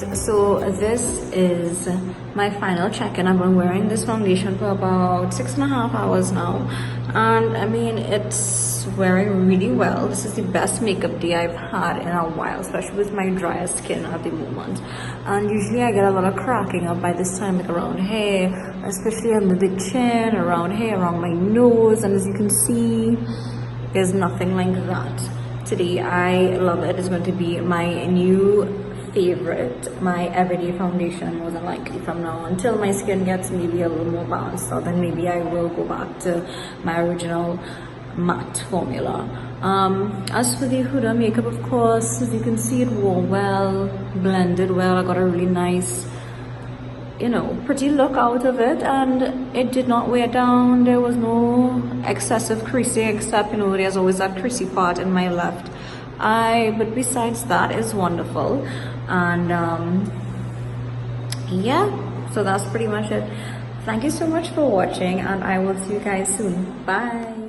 guys, so this is my final check-in. I've been wearing this foundation for about 6.5 hours now, and I mean, it's wearing really well. This is the best makeup day I've had in a while, especially with my drier skin at the moment. And usually I get a lot of cracking up by this time, like around here, especially under the chin, around here, around my nose, and as you can see, there's nothing like that. Today I love it. It's going to be my new favorite, my everyday foundation, more than likely from now until my skin gets maybe a little more balanced out. Then maybe I will go back to my original matte formula. As for the Huda makeup, of course, as you can see, it wore well, blended well. I got a really nice, you know, pretty look out of it, and it did not wear down. There was no excessive creasing, except, you know, there's always that creasy part in my left eye, but besides that, it's wonderful. And yeah, so that's pretty much it. Thank you so much for watching, and I will see you guys soon. Bye.